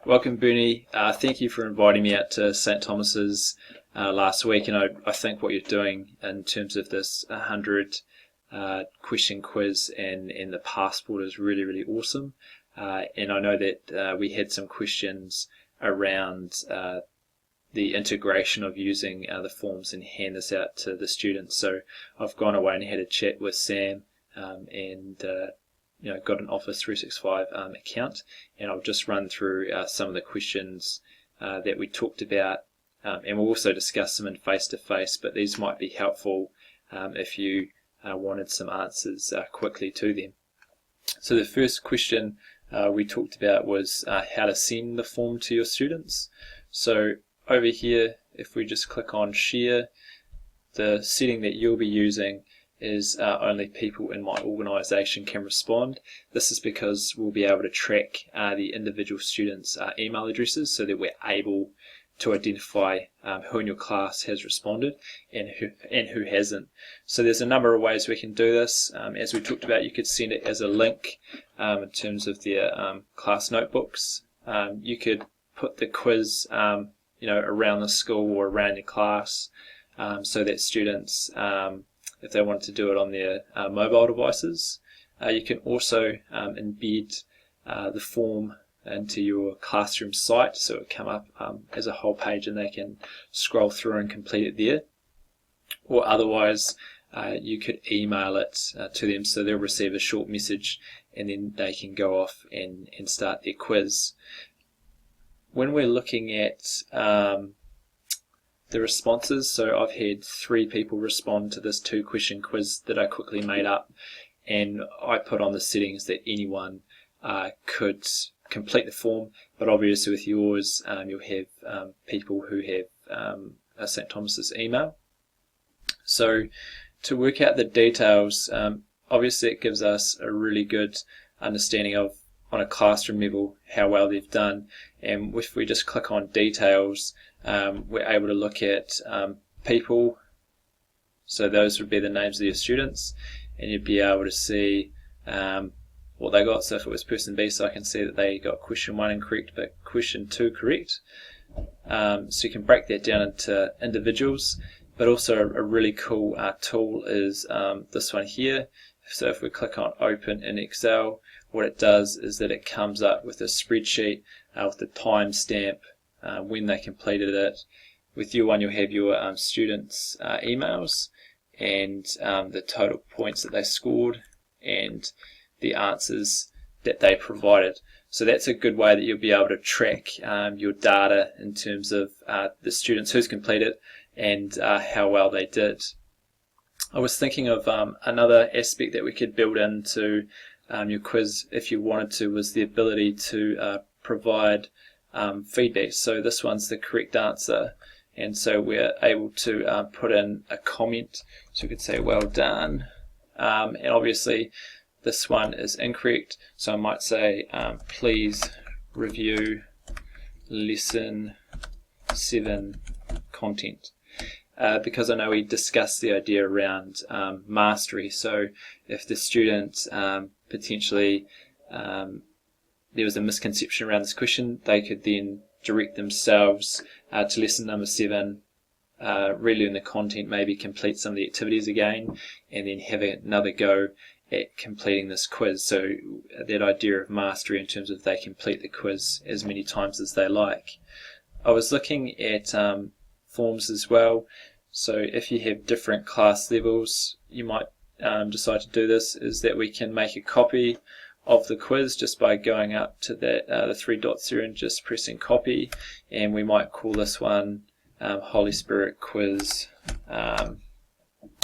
Welcome, Bernie. Thank you for inviting me out to St Thomas's last week, and I think what you're doing in terms of this 100 question quiz and the passport is really, really awesome. And I know that we had some questions around the integration of using the forms and hand this out to the students. So I've gone away and had a chat with Sam and got an Office 365 account, and I'll just run through some of the questions that we talked about, and we'll also discuss them in face-to-face, but these might be helpful if you wanted some answers quickly to them. So the first question we talked about was how to send the form to your students. So over here, if we just click on share, the setting that you'll be using is only people in my organisation can respond. This is because we'll be able to track the individual students' email addresses so that we're able to identify who in your class has responded and who hasn't. So there's a number of ways we can do this. As we talked about, you could send it as a link in terms of their class notebooks. You could put the quiz around the school or around your class so that students if they wanted to do it on their mobile devices. You can also embed the form into your classroom site, so it will come up as a whole page and they can scroll through and complete it there. Or otherwise, you could email it to them so they'll receive a short message and then they can go off and start their quiz. When we're looking at the responses, so I've had 3 people respond to this 2-question quiz that I quickly made up, and I put on the settings that anyone could complete the form, but obviously with yours you'll have people who have a St Thomas's email. So to work out the details, obviously it gives us a really good understanding of, on a classroom level, how well they've done, and if we just click on details, we're able to look at people, so those would be the names of your students, and you'd be able to see what they got. So if it was person B, so I can see that they got question 1 incorrect but question 2 correct. So you can break that down into individuals, but also a really cool tool is this one here. So if we click on open in Excel, what it does is that it comes up with a spreadsheet with the timestamp, when they completed it. With your one, you'll have your students' emails and the total points that they scored and the answers that they provided. So that's a good way that you'll be able to track your data in terms of the students who's completed and how well they did. I was thinking of another aspect that we could build into your quiz if you wanted to, was the ability to provide feedback. So this one's the correct answer, and so we're able to put in a comment, so we could say well done, and obviously this one is incorrect, so I might say please review lesson 7 content, because I know we discussed the idea around mastery. So if the student potentially there was a misconception around this question, they could then direct themselves to lesson number 7, relearn the content, maybe complete some of the activities again, and then have another go at completing this quiz. So that idea of mastery in terms of they complete the quiz as many times as they like. I was looking at forms as well. So if you have different class levels, you might decide to do this, is that we can make a copy of the quiz just by going up to that the 3 dots there and just pressing copy, and we might call this one Holy Spirit Quiz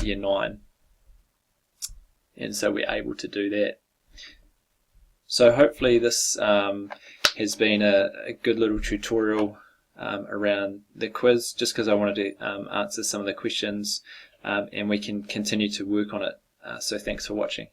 Year 9, and so we're able to do that. So hopefully this has been a good little tutorial around the quiz, just because I wanted to answer some of the questions, and we can continue to work on it. So thanks for watching.